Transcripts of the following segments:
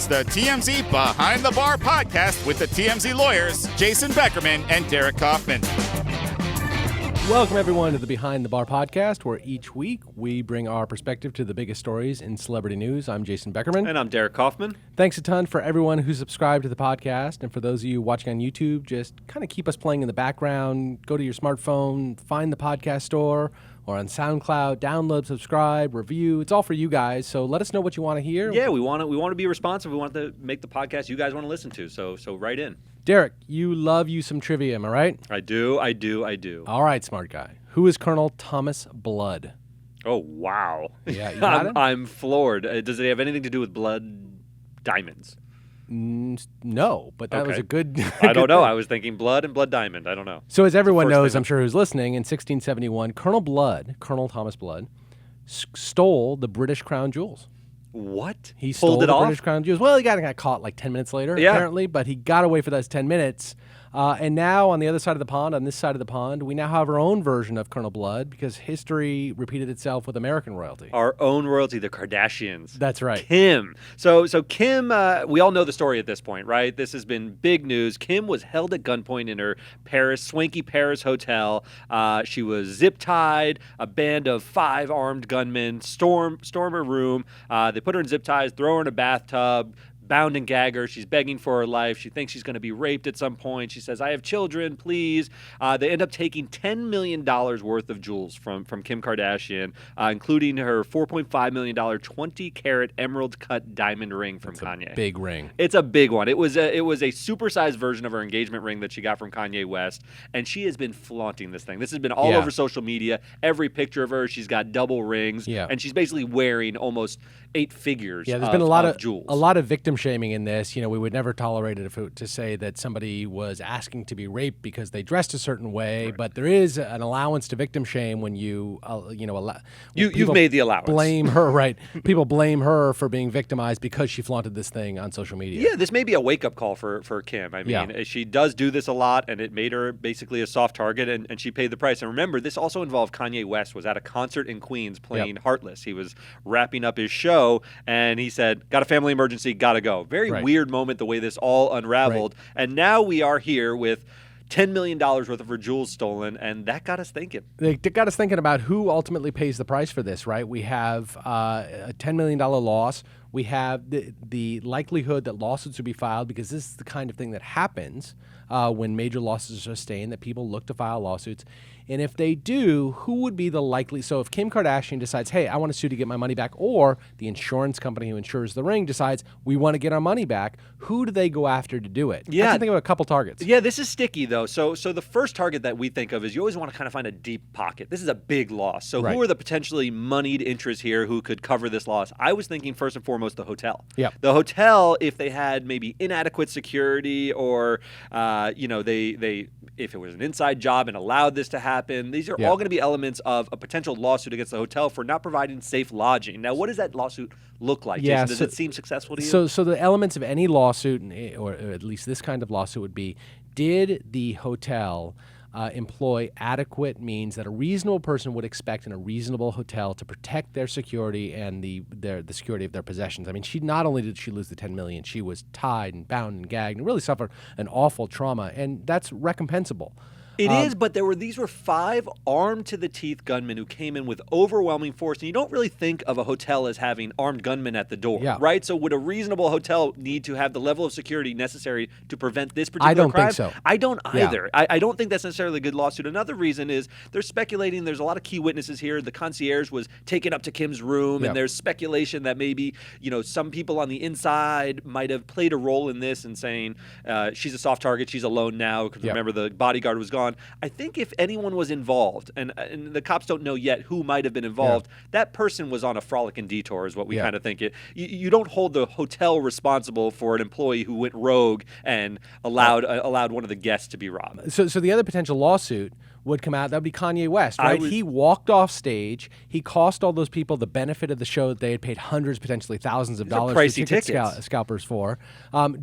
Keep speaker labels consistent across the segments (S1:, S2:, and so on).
S1: It's the TMZ Behind the Bar podcast with the TMZ lawyers, Jason Beckerman and Derek Kaufman.
S2: Welcome, everyone, to the Behind the Bar podcast, where each week we bring our perspective to the biggest stories in celebrity news. I'm Jason Beckerman.
S3: And I'm Derek Kaufman.
S2: Thanks a ton for everyone who subscribed to the podcast. And for those of you watching on YouTube, just kind of keep us playing in the background. Go to your smartphone, find the podcast store, or on SoundCloud, download, subscribe, review. It's all for you guys. So let us know what you want to hear.
S3: Yeah, we want to be responsive. We want to make the podcast you guys want to listen to. So write in.
S2: Derek, you love you some trivia, am I right?
S3: I do.
S2: All right, smart guy. Who is Colonel Thomas Blood?
S3: Oh, wow.
S2: Yeah, you got it?
S3: I'm floored. Does it have anything to do with blood diamonds?
S2: No, but that was a good...
S3: I don't know. I was thinking blood and blood diamond. I don't know.
S2: So as everyone knows, I'm sure who's listening, in 1671, Colonel Thomas Blood, stole the British crown jewels.
S3: What?
S2: He stole
S3: Pulled it
S2: the
S3: off?
S2: British crown jewels. Well, he got caught like 10 minutes later, apparently, but he got away for those 10 minutes. And now on the other side of the pond, on this side of the pond, we now have our own version of Colonel Blood because history repeated itself with American royalty.
S3: Our own royalty, the Kardashians.
S2: That's right.
S3: Kim. So Kim, we all know the story at this point, right? This has been big news. Kim was held at gunpoint in her swanky Paris hotel. She was zip-tied. A band of 5 armed gunmen storm her room. They put her in zip ties, throw her in a bathtub, bound and gag her. She's begging for her life. She thinks she's going to be raped at some point. She says, I have children, please. They end up taking $10 million worth of jewels from Kim Kardashian, including her $4.5 million 20-carat emerald-cut diamond ring from Kanye.
S2: A big ring.
S3: It's a big one. It was a supersized version of her engagement ring that she got from Kanye West, and she has been flaunting this thing. This has been all over social media. Every picture of her, she's got double rings, and she's basically wearing almost 8 figures
S2: there's been a lot of
S3: jewels.
S2: A lot of victim shaming in this. You know, we would never tolerate it to say that somebody was asking to be raped because they dressed a certain way, right. But there is an allowance to victim shame when you've made the allowance. Blame her, right? People blame her for being victimized because she flaunted this thing on social media.
S3: Yeah, this may be a wake-up call for Kim. I mean, she does do this a lot, and it made her basically a soft target, and she paid the price. And remember, this also involved Kanye West was at a concert in Queens playing Heartless. He was wrapping up his show, and he said, got a family emergency, gotta go. Very weird moment the way this all unraveled. Right. And now we are here with $10 million worth of her jewels stolen, and that got us thinking.
S2: They got us thinking about who ultimately pays the price for this, right? We have a $10 million loss. We have the likelihood that lawsuits will be filed because this is the kind of thing that happens when major losses are sustained, that people look to file lawsuits. And if they do, who would be the likely? So if Kim Kardashian decides, hey, I want to sue to get my money back, or the insurance company who insures the ring decides we want to get our money back, who do they go after to do it?
S3: Yeah.
S2: I have to think of a couple targets.
S3: Yeah, this is sticky, though. So the first target that we think of is you always want to kind of find a deep pocket. This is a big loss. So who are the potentially moneyed interests here who could cover this loss? I was thinking first and foremost the hotel.
S2: Yeah.
S3: The hotel, if they had maybe inadequate security or, if it was an inside job and allowed this to happen, these are all going to be elements of a potential lawsuit against the hotel for not providing safe lodging. Now, what does that lawsuit look like, Jason? Does it seem successful to you?
S2: So the elements of any lawsuit, or at least this kind of lawsuit, would be, did the hotel employ adequate means that a reasonable person would expect in a reasonable hotel to protect their security and the security of their possessions? I mean, not only did she lose the $10 million, she was tied and bound and gagged and really suffered an awful trauma, and that's recompensable.
S3: It is, but these were 5 armed-to-the-teeth gunmen who came in with overwhelming force. And you don't really think of a hotel as having armed gunmen at the door, right? So would a reasonable hotel need to have the level of security necessary to prevent this particular crime?
S2: I don't think so.
S3: I don't either. I don't think that's necessarily a good lawsuit. Another reason is they're speculating. There's a lot of key witnesses here. The concierge was taken up to Kim's room, and there's speculation that maybe some people on the inside might have played a role in this and saying she's a soft target, she's alone now, because remember the bodyguard was gone. I think if anyone was involved, and the cops don't know yet who might have been involved, that person was on a frolicking detour is what we kind of think. You don't hold the hotel responsible for an employee who went rogue and allowed one of the guests to be robbed.
S2: So the other potential lawsuit would come out, that would be Kanye West, right? He walked off stage. He cost all those people the benefit of the show that they had paid hundreds, potentially thousands of dollars
S3: pricey
S2: for
S3: tickets.
S2: Scalpers for.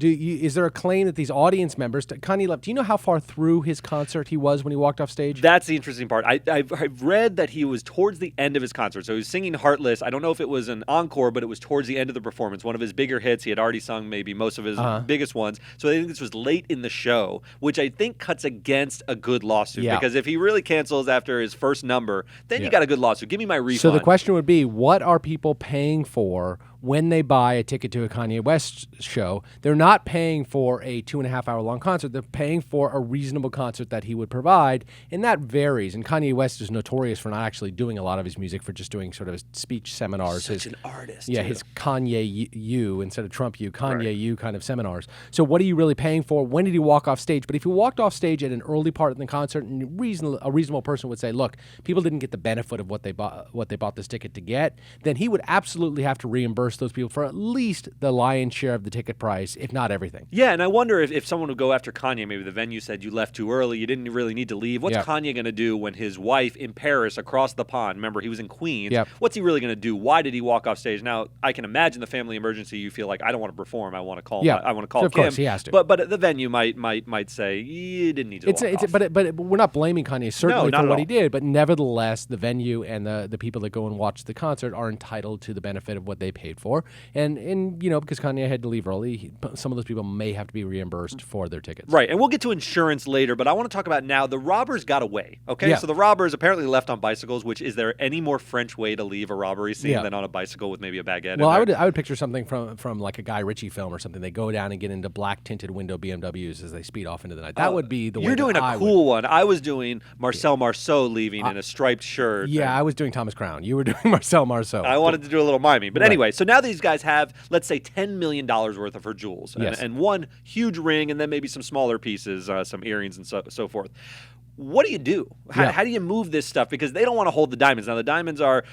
S2: Is there a claim that these audience members, Kanye left, do you know how far through his concert he was when he walked off stage?
S3: That's the interesting part. I've read that he was towards the end of his concert. So he was singing Heartless. I don't know if it was an encore, but it was towards the end of the performance. One of his bigger hits. He had already sung maybe most of his biggest ones. So I think this was late in the show, which I think cuts against a good lawsuit.
S2: Yeah.
S3: Because if he really cancels after his first number, then you got a good lawsuit. Give me my refund.
S2: So the question would be, what are people paying for when they buy a ticket to a Kanye West show? They're not paying for a 2.5-hour long concert. They're paying for a reasonable concert that he would provide, and that varies. And Kanye West is notorious for not actually doing a lot of his music, for just doing sort of speech seminars.
S3: Such an artist.
S2: Yeah,
S3: too.
S2: his Kanye U instead of Trump U, Kanye U kind of seminars. So what are you really paying for? When did he walk off stage? But if he walked off stage at an early part of the concert, and a reasonable person would say, look, people didn't get the benefit of what they bought this ticket to get, then he would absolutely have to reimburse those people for at least the lion's share of the ticket price, if not everything.
S3: Yeah, and I wonder if someone would go after Kanye. Maybe the venue said you left too early, you didn't really need to leave. What's Kanye going to do when his wife in Paris across the pond, remember he was in Queens, what's he really going to do? Why did he walk off stage? Now, I can imagine the family emergency, you feel like, I don't want to perform, I want to call I want to call
S2: so of
S3: Kim.
S2: Course, he has to.
S3: But the venue might say, you didn't need to walk off.
S2: But we're not blaming Kanye certainly
S3: not
S2: for
S3: at
S2: what
S3: all.
S2: he did, but nevertheless, the venue and the people that go and watch the concert are entitled to the benefit of what they paid for. And because Kanye had to leave early, some of those people may have to be reimbursed for their tickets.
S3: Right, and we'll get to insurance later, but I want to talk about now the robbers got away, okay?
S2: Yeah.
S3: So the robbers apparently left on bicycles, which is there any more French way to leave a robbery scene than on a bicycle with maybe a baguette?
S2: Well, I would picture something from like a Guy Ritchie film or something. They go down and get into black tinted window BMWs as they speed off into the night. That would be the way
S3: You're doing
S2: a
S3: cool one. I was doing Marcel Marceau leaving in a striped shirt.
S2: Yeah, I was doing Thomas Crown. You were doing Marcel Marceau.
S3: I wanted to do a little miming. But anyway, so now these guys have, let's say, $10 million worth of her jewels. And one huge ring and then maybe some smaller pieces, some earrings and so forth. What do you do? How do you move this stuff? Because they don't want to hold the diamonds. Now, the diamonds are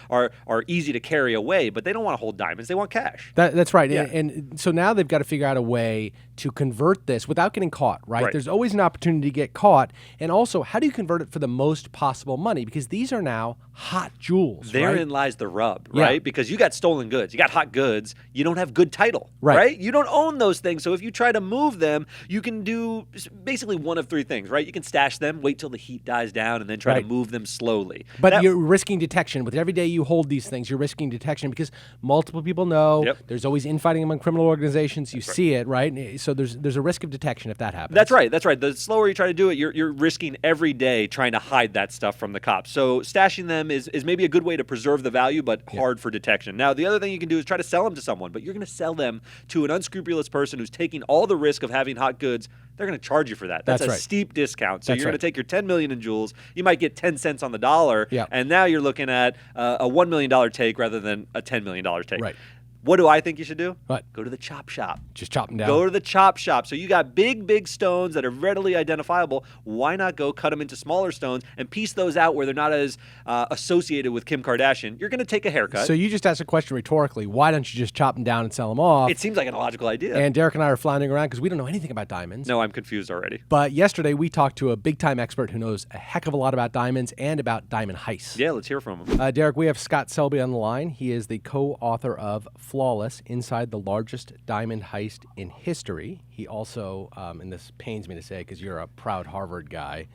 S3: easy to carry away, but they don't want to hold diamonds. They want cash.
S2: That's right.
S3: Yeah.
S2: And so now they've got to figure out a way to convert this without getting caught, right? There's always an opportunity to get caught. And also, how do you convert it for the most possible money? Because these are now hot jewels,
S3: Therein lies the rub, right? Because you got stolen goods. You got hot goods. You don't have good title, right? You don't own those things. So if you try to move them, you can do basically one of three things, right? You can stash them, wait till the heat dies down, and then try to move them slowly.
S2: But you're risking detection. With every day you hold these things, you're risking detection because multiple people know. There's always infighting among criminal organizations. You see it, right? So there's a risk of detection if that happens.
S3: That's right. The slower you try to do it, you're risking every day trying to hide that stuff from the cops. So stashing them is maybe a good way to preserve the value, but hard for detection. Now, the other thing you can do is try to sell them to someone, but you're going to sell them to an unscrupulous person who's taking all the risk of having hot goods. They're going to charge you for that. That's a steep discount. So you're going to take your $10 million in jewels. You might get 10 cents on the dollar, and now you're looking at a $1 million take rather than a $10 million take.
S2: Right.
S3: What do I think you should do?
S2: What?
S3: Go to the chop shop.
S2: Just chop them down.
S3: Go to the chop shop. So you got big stones that are readily identifiable. Why not go cut them into smaller stones and piece those out where they're not as associated with Kim Kardashian? You're going to take a haircut.
S2: So you just asked a question rhetorically. Why don't you just chop them down and sell them off?
S3: It seems like an illogical idea.
S2: And Derek and I are floundering around because we don't know anything about diamonds.
S3: No, I'm confused already.
S2: But yesterday we talked to a big-time expert who knows a heck of a lot about diamonds and about diamond heists.
S3: Yeah, let's hear from him.
S2: Derek, we have Scott Selby on the line. He is the co-author of Flawless, Inside the Largest Diamond Heist in History. He also, and this pains me to say because you're a proud Harvard guy,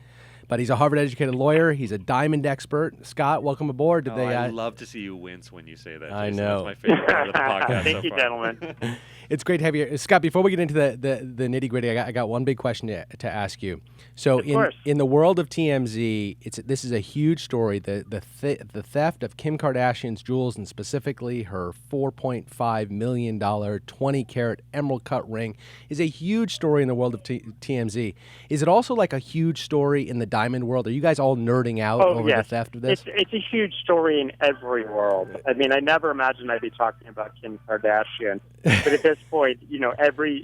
S2: but he's a Harvard-educated lawyer. He's a diamond expert. Scott, welcome aboard.
S3: I love to see you wince when you say that, Jason.
S2: I know.
S3: That's my favorite part of the podcast.
S4: Thank you, gentlemen.
S2: It's great to have you here. Scott, before we get into the nitty-gritty, I got one big question to ask you. So in the world of TMZ, this is a huge story. The theft of Kim Kardashian's jewels, and specifically her $4.5 million 20-carat emerald cut ring, is a huge story in the world of TMZ. Is it also like a huge story in the diamond world? Are you guys all nerding out over the theft of this?
S4: It's a huge story in every world. I mean, I never imagined I'd be talking about Kim Kardashian, but at this point,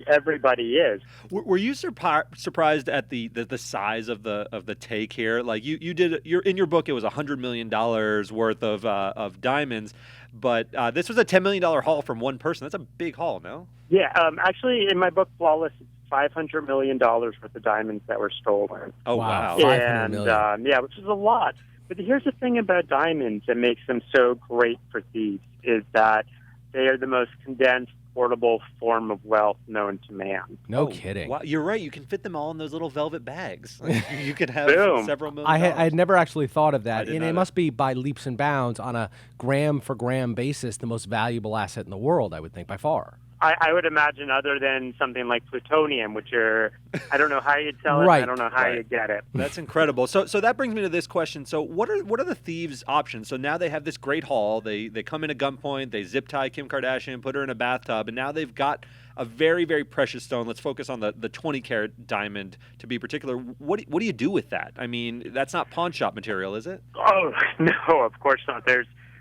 S4: everybody is.
S3: Were you surprised at the size of the take here? Like you did in your book, it was $100 million worth of diamonds, but this was a $10 million haul from one person. That's a big haul, no?
S4: Yeah, actually, in my book Flawless, it's $500 million worth of diamonds that were stolen.
S3: Oh wow!
S2: $500 million.
S4: Which is a lot. But here's the thing about diamonds that makes them so great for thieves is that they are the most condensed, portable form of wealth known to man.
S2: No kidding.
S3: Wow, you're right. You can fit them all in those little velvet bags. You could have
S4: Boom.
S3: several million
S2: I
S3: dollars.
S2: had never actually thought of that.
S3: didn't
S2: And it
S3: either.
S2: must be by leaps and bounds on a gram for gram basis the most valuable asset in the world, I would think, by far.
S4: I would imagine other than something like plutonium, which I don't know how you tell it,
S2: Right.
S4: I don't know how you get it.
S3: That's incredible. So that brings me to this question. So what are the thieves' options? So now they have this great haul. They come in at gunpoint. They zip tie Kim Kardashian, put her in a bathtub, and now they've got a very, very precious stone. Let's focus on the 20-carat diamond to be particular. What do you do with that? I mean, that's not pawn shop material, is it?
S4: Oh, no, of course not.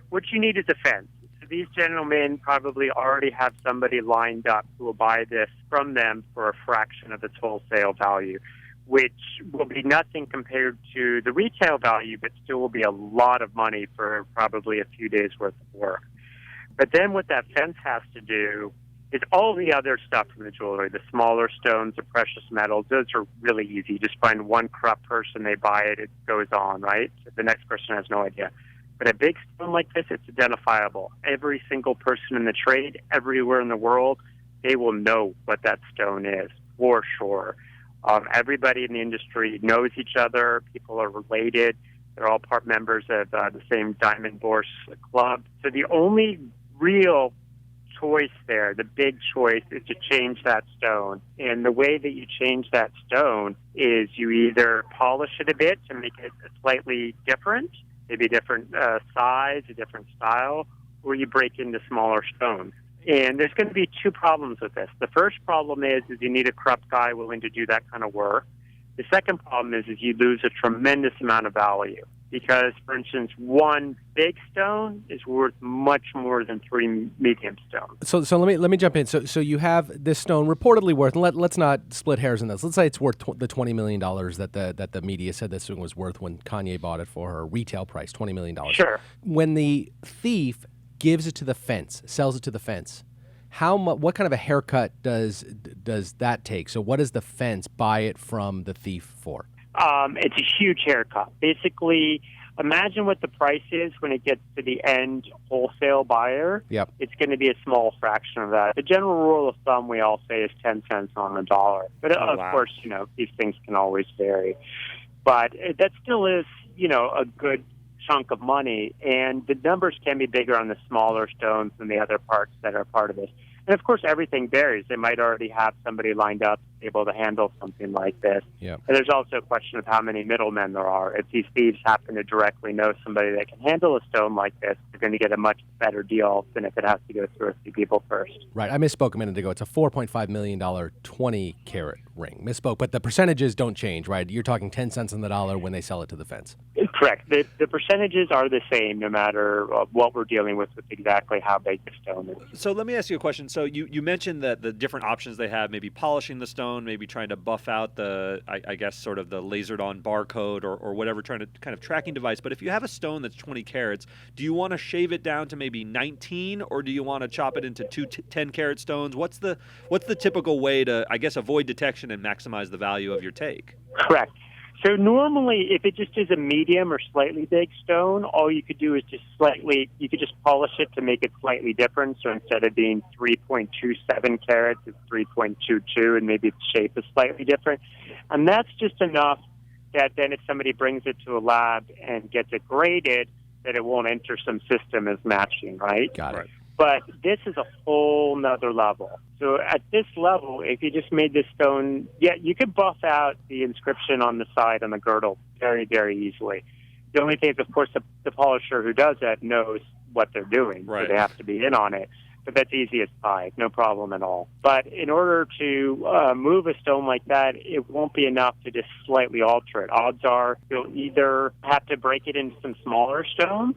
S4: What you need is a fence. So these gentlemen probably already have somebody lined up who will buy this from them for a fraction of its wholesale value, which will be nothing compared to the retail value, but still will be a lot of money for probably a few days' worth of work. But then what that fence has to do is all the other stuff from the jewelry, the smaller stones, the precious metals, those are really easy. You just find one corrupt person, they buy it, it goes on, right? So the next person has no idea. But a big stone like this, it's identifiable. Every single person in the trade, everywhere in the world, they will know what that stone is, for sure. Everybody in the industry knows each other. People are related. They're all part members of the same Diamond Bourse Club. So the only real choice there, the big choice, is to change that stone. And the way that you change that stone is you either polish it a bit to make it slightly different, maybe a different size, a different style, or you break into smaller stones. And there's going to be two problems with this. The first problem is you need a corrupt guy willing to do that kind of work. The second problem is you lose a tremendous amount of value because, for instance, one big stone is worth much more than three medium stones.
S2: So let me jump in. So you have this stone reportedly worth, and let's not split hairs in this. Let's say it's worth the $20 million that the media said this thing was worth when Kanye bought it for her retail price, $20 million.
S4: Sure.
S2: When the thief gives it to the fence, sells it to the fence, what kind of a haircut does that take? So what does the fence buy it from the thief for?
S4: It's a huge haircut. Basically, imagine what the price is when it gets to the end wholesale buyer.
S2: Yep.
S4: It's going to be a small fraction of that. The general rule of thumb we all say is 10 cents on the dollar. But of course, these things can always vary. But that still is, a good chunk of money. And the numbers can be bigger on the smaller stones than the other parts that are part of this. And of course, everything varies. They might already have somebody lined up able to handle something like this.
S2: Yeah.
S4: And there's also a question of how many middlemen there are. If these thieves happen to directly know somebody that can handle a stone like this, they're going to get a much better deal than if it has to go through a few people first.
S2: Right. I misspoke a minute ago. It's a $4.5 million 20-carat ring. Misspoke, but the percentages don't change, right? You're talking 10 cents on the dollar when they sell it to the fence.
S4: Correct. The percentages are the same no matter what we're dealing with exactly how big the stone is.
S3: So let me ask you a question. So you mentioned that the different options they have, maybe polishing the stone, maybe trying to buff out I guess, sort of the lasered on barcode or whatever, trying to kind of tracking device. But if you have a stone that's 20 carats, do you want to shave it down to maybe 19, or do you want to chop it into two 10-carat stones? What's the typical way to, I guess, avoid detection and maximize the value of your take?
S4: Correct. So normally, if it just is a medium or slightly big stone, all you could do is you could just polish it to make it slightly different. So instead of being 3.27 carats, it's 3.22, and maybe its shape is slightly different. And that's just enough that then if somebody brings it to a lab and gets it graded, that it won't enter some system as matching, right?
S2: Got it.
S3: Right.
S4: But this is a whole nother level. So at this level, if you just made this stone, you could buff out the inscription on the side on the girdle very, very easily. The only thing is, of course, the polisher who does that knows what they're doing,
S3: Right.
S4: so they have to be in on it. But that's easy as pie, no problem at all. But in order to move a stone like that, it won't be enough to just slightly alter it. Odds are you'll either have to break it into some smaller stones,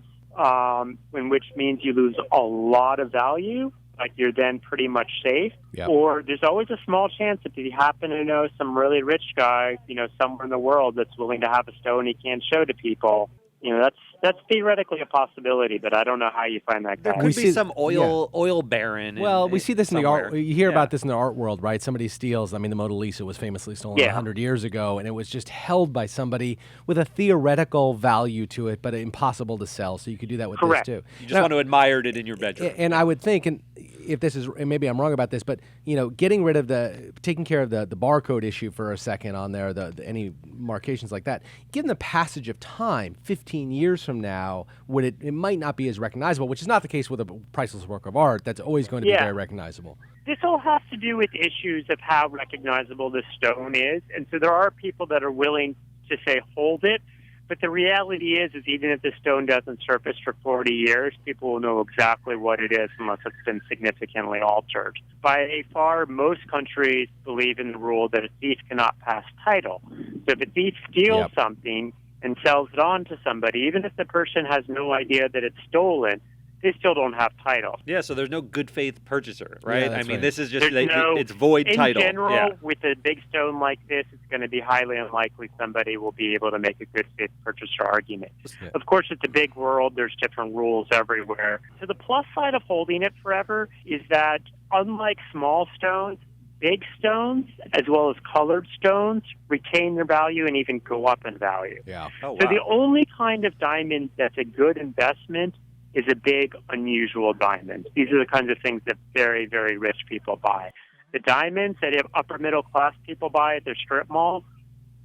S4: in which means you lose a lot of value, like you're then pretty much safe.
S2: Yep.
S4: Or there's always a small chance if you happen to know some really rich guy, somewhere in the world that's willing to have a stone he can't show to people, That's theoretically a possibility, but I don't know how you find that guy.
S3: There could be some oil baron.
S2: Well, we see this in the art. You hear
S3: Yeah.
S2: about this in the art world, right? Somebody steals. I mean, the Mona Lisa was famously stolen 100 years ago, and it was just held by somebody with a theoretical value to it, but impossible to sell. So you could do that with
S4: Correct.
S2: this too.
S3: You just want to admire it in your bedroom.
S2: And I would think, and if this is, and maybe I'm wrong about this, but getting rid of taking care of the barcode issue for a second on there, any markations like that, given the passage of time, 15 years from now, it might not be as recognizable, which is not the case with a priceless work of art. That's always going to be very recognizable.
S4: This all has to do with issues of how recognizable the stone is, and so there are people that are willing to say hold it. But the reality is even if the stone doesn't surface for 40 years, people will know exactly what it is unless it's been significantly altered. By far, most countries believe in the rule that a thief cannot pass title. So if a thief steals something and sells it on to somebody, even if the person has no idea that it's stolen, they still don't have title.
S3: Yeah, so there's no good faith purchaser, right?
S2: Yeah,
S3: I mean,
S2: right.
S3: this is just it's void
S4: in
S3: title.
S4: In general,
S3: yeah.
S4: with a big stone like this, it's going to be highly unlikely somebody will be able to make a good faith purchaser argument.
S2: Yeah.
S4: Of course, it's a big world. There's different rules everywhere. So the plus side of holding it forever is that unlike small stones, big stones, as well as colored stones, retain their value and even go up in value.
S2: Yeah.
S3: Oh, wow.
S4: So the only kind of diamond that's a good investment is a big, unusual diamond. These are the kinds of things that very, very rich people buy. The diamonds that upper middle class people buy at their strip mall,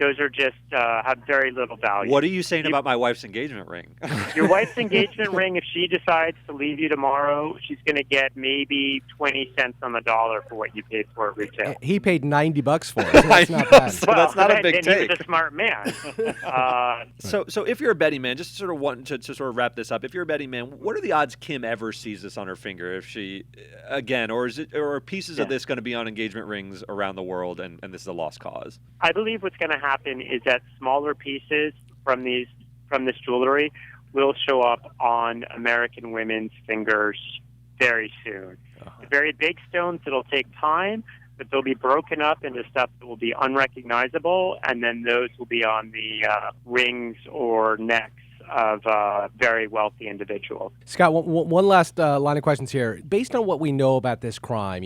S4: those are just have very little value.
S3: What are you saying about my wife's engagement ring?
S4: Your wife's engagement ring, if she decides to leave you tomorrow, she's going to get maybe 20 cents on the dollar for what you paid for at retail.
S2: He paid $90 for it. So that's not bad.
S3: So that's not a big
S4: then he
S3: take.
S4: was a smart man.
S3: So if you're a betting man, just sort of want to sort of wrap this up. If you're a betting man, what are the odds Kim ever sees this on her finger? If she again, or are pieces of this going to be on engagement rings around the world, and this is a lost cause?
S4: I believe what's going to happen is that smaller pieces from this jewelry will show up on American women's fingers very soon. The very big stones, it'll take time, but they'll be broken up into stuff that will be unrecognizable, and then those will be on the rings or necks of very wealthy individuals.
S2: Scott, one last line of questions here. Based on what we know about this crime,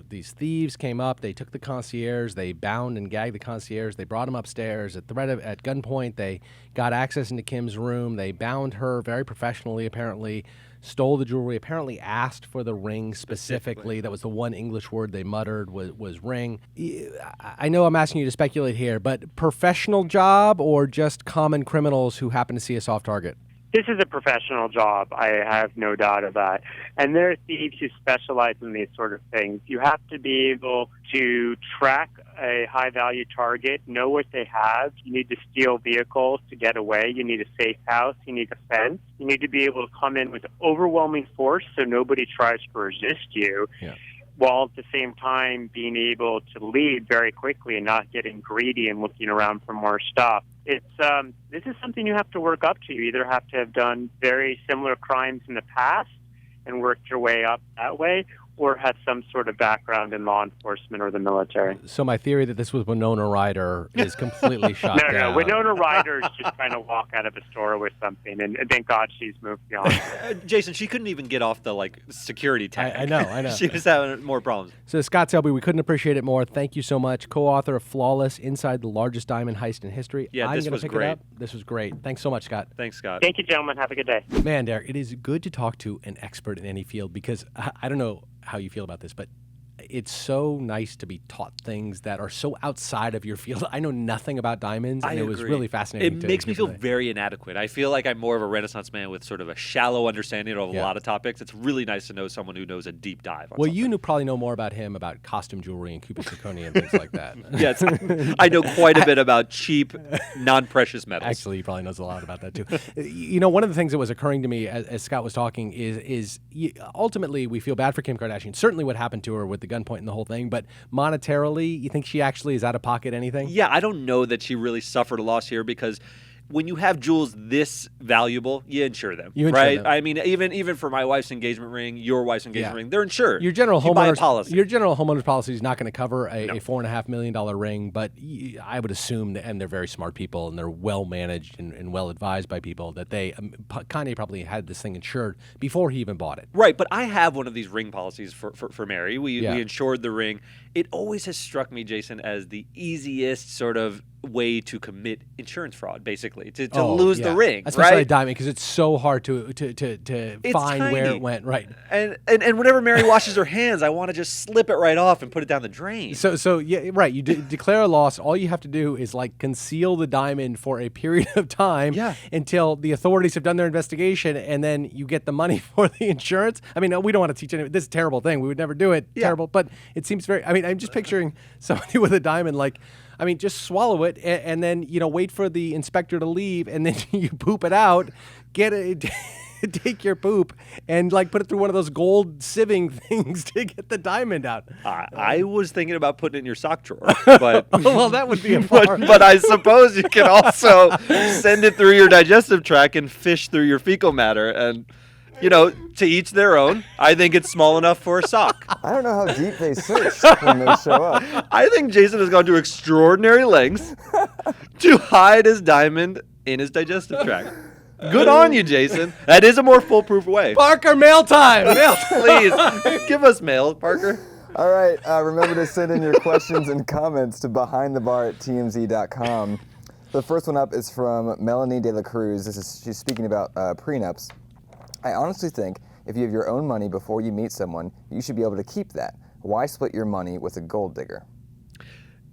S2: these thieves came up, they took the concierge, they bound and gagged the concierge, they brought him upstairs at gunpoint, they got access into Kim's room, they bound her very professionally, apparently, stole the jewelry, apparently asked for the ring specifically. That was the one English word they muttered was ring. I know I'm asking you to speculate here, but professional job or just common criminals who happen to see a soft target?
S4: This is a professional job, I have no doubt of that. And there are thieves who specialize in these sort of things. You have to be able to track a high-value target, know what they have. You need to steal vehicles to get away. You need a safe house. You need a fence. You need to be able to come in with overwhelming force so nobody tries to resist you. Yeah. While at the same time being able to leave very quickly and not getting greedy and looking around for more stuff. This is something you have to work up to. You either have to have done very similar crimes in the past and worked your way up that way, or have some sort of background in law enforcement or the military.
S2: So my theory that this was Winona Ryder is completely shot down.
S4: No, Winona Ryder is just trying to walk out of a store with something, and thank God she's moved beyond.
S3: Jason, she couldn't even get off the security tag.
S2: I know.
S3: She was having more problems.
S2: So Scott Selby, we couldn't appreciate it more. Thank you so much. Co-author of Flawless: Inside the Largest Diamond Heist in History.
S3: Yeah,
S2: I'm
S3: this
S2: gonna
S3: was
S2: pick
S3: great.
S2: It up. This was great. Thanks so much, Scott.
S3: Thanks, Scott.
S4: Thank you, gentlemen. Have a good day.
S2: Man, Derek, it is good to talk to an expert in any field because I don't know how you feel about this, but it's so nice to be taught things that are so outside of your field. I know nothing about diamonds, and it was really fascinating.
S3: It makes me feel very inadequate. I feel like I'm more of a Renaissance man with sort of a shallow understanding of a lot of topics. It's really nice to know someone who knows a deep dive on something.
S2: You probably know more about him, about costume jewelry and Cupid zirconia and things like that.
S3: Yes, I know quite a bit about cheap, non-precious metals.
S2: Actually, he probably knows a lot about that, too. One of the things that was occurring to me as Scott was talking is ultimately we feel bad for Kim Kardashian. Certainly what happened to her with the gunpoint and the whole thing, but monetarily, you think she actually is out of pocket anything?
S3: Yeah, I don't know that she really suffered a loss here because when you have jewels this valuable, you insure them,
S2: You insure
S3: right?
S2: them.
S3: I mean, even for my wife's engagement ring, your wife's engagement ring, they're insured.
S2: Your general
S3: You buy a
S2: homeowners
S3: policy.
S2: Your general homeowners policy is not going to cover a $4.5 million ring, but I would assume that, and they're very smart people and they're well managed and well advised by people, that they Kanye probably had this thing insured before he even bought it.
S3: Right, but I have one of these ring policies for Mary. We insured the ring. It always has struck me, Jason, as the easiest sort of way to commit insurance fraud, basically, to lose the ring,
S2: especially
S3: right?
S2: a diamond, because it's so hard to find
S3: tiny.
S2: where it went. Right.
S3: And whenever Mary washes her hands, I want to just slip it right off and put it down the drain.
S2: So yeah, right. You declare a loss. All you have to do is like conceal the diamond for a period of time until the authorities have done their investigation, and then you get the money for the insurance. I mean, we don't want to teach anyone. This is a terrible thing. We would never do it. Terrible. But it seems very. I mean, I'm just picturing somebody with a diamond like. I mean, just swallow it and then, wait for the inspector to leave, and then you poop it out, take your poop and like put it through one of those gold sieving things to get the diamond out.
S3: I was thinking about putting it in your sock drawer, but
S2: well, that would be a
S3: but I suppose you can also send it through your digestive tract and fish through your fecal matter, and to each their own. I think it's small enough for a sock.
S5: I don't know how deep they search when they show up.
S3: I think Jason has gone to extraordinary lengths to hide his diamond in his digestive tract. Good on you, Jason. That is a more foolproof way.
S2: Parker, mail time. Mail.
S3: Please, give us mail, Parker.
S5: All right, remember to send in your questions and comments to behindthebar@tmz.com. The first one up is from Melanie De La Cruz. She's speaking about prenups. I honestly think if you have your own money before you meet someone, you should be able to keep that. Why split your money with a gold digger?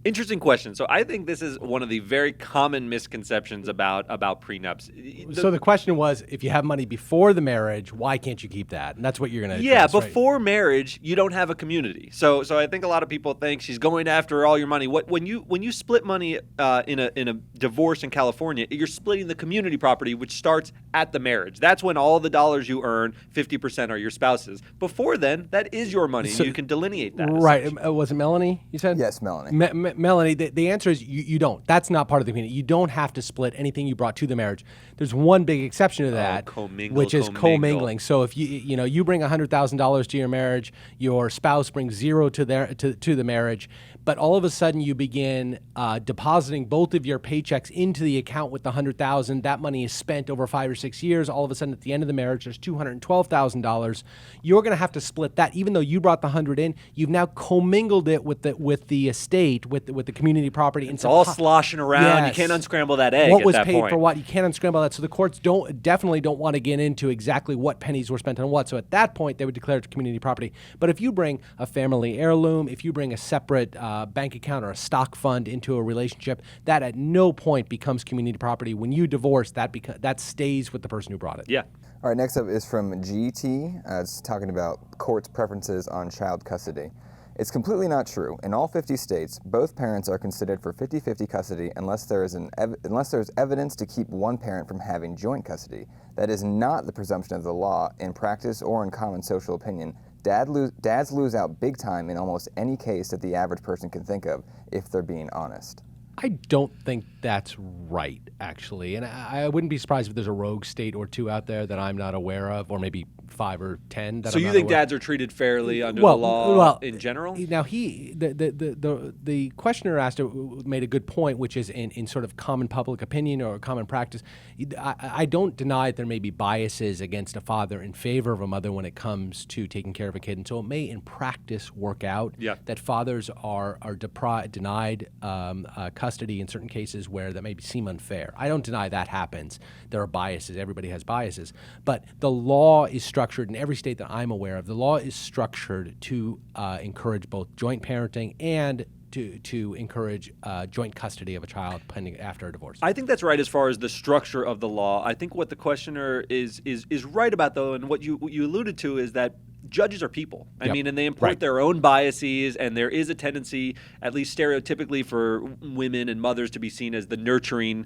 S3: Interesting question. So I think this is one of the very common misconceptions about prenups.
S2: So the question was, if you have money before the marriage, why can't you keep that? And that's what you're going to address,
S3: before marriage, you don't have a community. So I think a lot of people think she's going after all your money. When you split money in a divorce in California, you're splitting the community property, which starts at the marriage. That's when all the dollars you earn, 50% are your spouse's. Before then, that is your money, and you can delineate that.
S2: Right. Was it Melanie, you said?
S5: Yes, Melanie.
S2: Melanie, the answer is you don't. That's not part of the community. You don't have to split anything you brought to the marriage. There's one big exception to that, which is commingling. So if you bring $100,000 to your marriage, your spouse brings zero to the marriage, but all of a sudden you begin depositing both of your paychecks into the account with the $100,000. That money is spent over 5 or 6 years. All of a sudden, at the end of the marriage, there's $212,000. You're going to have to split that, even though you brought the $100 in. You've now commingled it with the estate, with the community property.
S3: It's all sloshing around.
S2: Yes.
S3: You can't unscramble that egg.
S2: What was
S3: at that
S2: paid
S3: point.
S2: for what? You can't unscramble that. So the courts definitely don't want to get into exactly what pennies were spent on what. So at that point, they would declare it community property. But if you bring a family heirloom, if you bring a separate bank account or a stock fund into a relationship, that at no point becomes community property. When you divorce, that stays with the person who brought it.
S3: Yeah.
S5: All right, next up is from GT. It's talking about courts' preferences on child custody. It's completely not true. In all 50 states, both parents are considered for 50-50 custody unless there is evidence to keep one parent from having joint custody. That is not the presumption of the law in practice or in common social opinion. Dads lose out big time in almost any case that the average person can think of, if they're being honest.
S2: I don't think that's right, actually. And I wouldn't be surprised if there's a rogue state or two out there that I'm not aware of, or maybe 5 or 10 that
S3: So
S2: I'm
S3: you
S2: not
S3: think
S2: aware
S3: dads are treated fairly under the law in general?
S2: Now the questioner made a good point, which is in sort of common public opinion or common practice. I don't deny that there may be biases against a father in favor of a mother when it comes to taking care of a kid, and so it may in practice work out that fathers are denied custody in certain cases where that may seem unfair. I don't deny that happens. There are biases. Everybody has biases. But the law is structured in every state that I'm aware of. The law is structured to encourage both joint parenting and to encourage joint custody of a child pending after a divorce.
S3: I think that's right as far as the structure of the law. I think what the questioner is right about, though, and what you alluded to is that judges are people. I mean, and they import their own biases, and there is a tendency, at least stereotypically, for women and mothers to be seen as the nurturing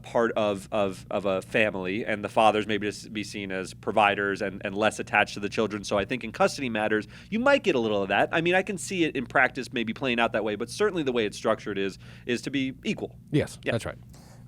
S3: part of a family, and the fathers maybe to be seen as providers and less attached to the children. So I think in custody matters, you might get a little of that. I mean, I can see it in practice maybe playing out that way, but certainly the way it's structured is to be equal.
S2: Yes, that's right.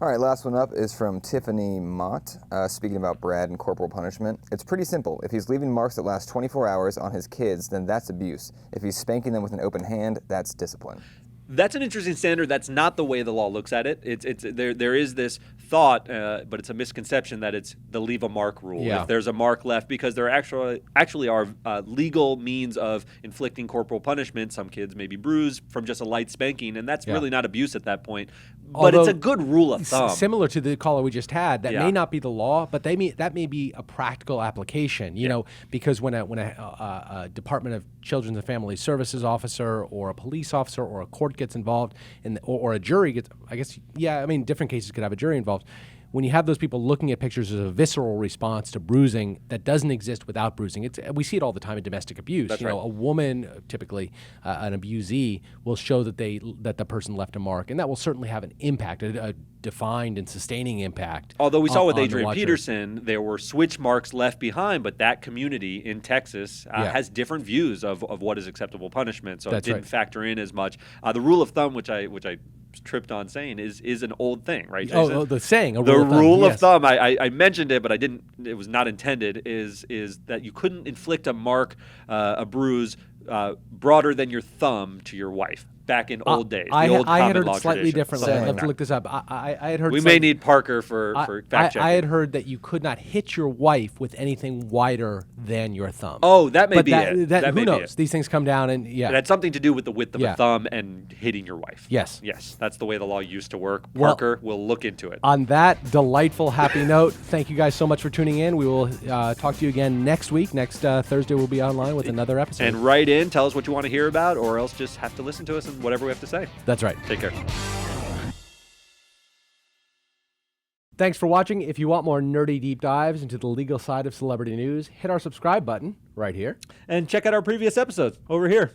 S5: All right, last one up is from Tiffany Mott, speaking about Brad and corporal punishment. It's pretty simple. If he's leaving marks that last 24 hours on his kids, then that's abuse. If he's spanking them with an open hand, that's discipline.
S3: That's an interesting standard. That's not the way the law looks at it. There is this thought, but it's a misconception that it's the leave a mark rule.
S2: Yeah.
S3: If there's a mark left, because there actually are legal means of inflicting corporal punishment. Some kids may be bruised from just a light spanking, and that's really not abuse at that point. But it's a good rule of thumb.
S2: Similar to the caller we just had, that
S3: Yeah.
S2: may not be the law, but that may be a practical application. You know, because when a Department of Children and Family Services officer or a police officer or a court gets involved, or a jury gets, different cases could have a jury involved. When you have those people looking at pictures as a visceral response to bruising that doesn't exist without bruising, we see it all the time in domestic abuse.
S3: That's
S2: you know,
S3: right.
S2: a woman, typically an abusee, will show that the person left a mark, and that will certainly have an impact, a defined and sustaining impact.
S3: Although we saw with
S2: on the
S3: Adrian
S2: watcher.
S3: Peterson, there were switch marks left behind, but that community in Texas has different views of what is acceptable punishment, so
S2: That's
S3: it didn't factor in as much. The rule of thumb, which I tripped on saying, is an old thing, right, Jason?
S2: Oh, the saying,
S3: The rule of
S2: yes.
S3: thumb, I mentioned it, but it was not intended, is that you couldn't inflict a mark, a bruise, broader than your thumb to your wife. Back in old days,
S2: I
S3: old
S2: had
S3: common
S2: heard
S3: law
S2: it slightly
S3: tradition.
S2: differently. I
S5: Same.
S2: have to look this up. I had heard
S3: We may need Parker for fact checking.
S2: I had heard that you could not hit your wife with anything wider than your thumb.
S3: Oh, that may
S2: but
S3: be
S2: that,
S3: it.
S2: That,
S3: That
S2: who
S3: may be
S2: knows?
S3: it.
S2: These things come down, and
S3: It had something to do with the width of a thumb and hitting your wife.
S2: Yes.
S3: Yes, that's the way the law used to work.
S2: Well-
S3: Parker will look into it.
S2: On that delightful, happy note, thank you guys so much for tuning in. We will talk to you again next week. Next Thursday, we'll be online with another episode.
S3: And write in, tell us what you want to hear about, or else just have to listen to us and whatever we have to say.
S2: That's right.
S3: Take care.
S2: Thanks for watching. If you want more nerdy deep dives into the legal side of celebrity news, hit our subscribe button right here.
S3: And check out our previous episodes over here.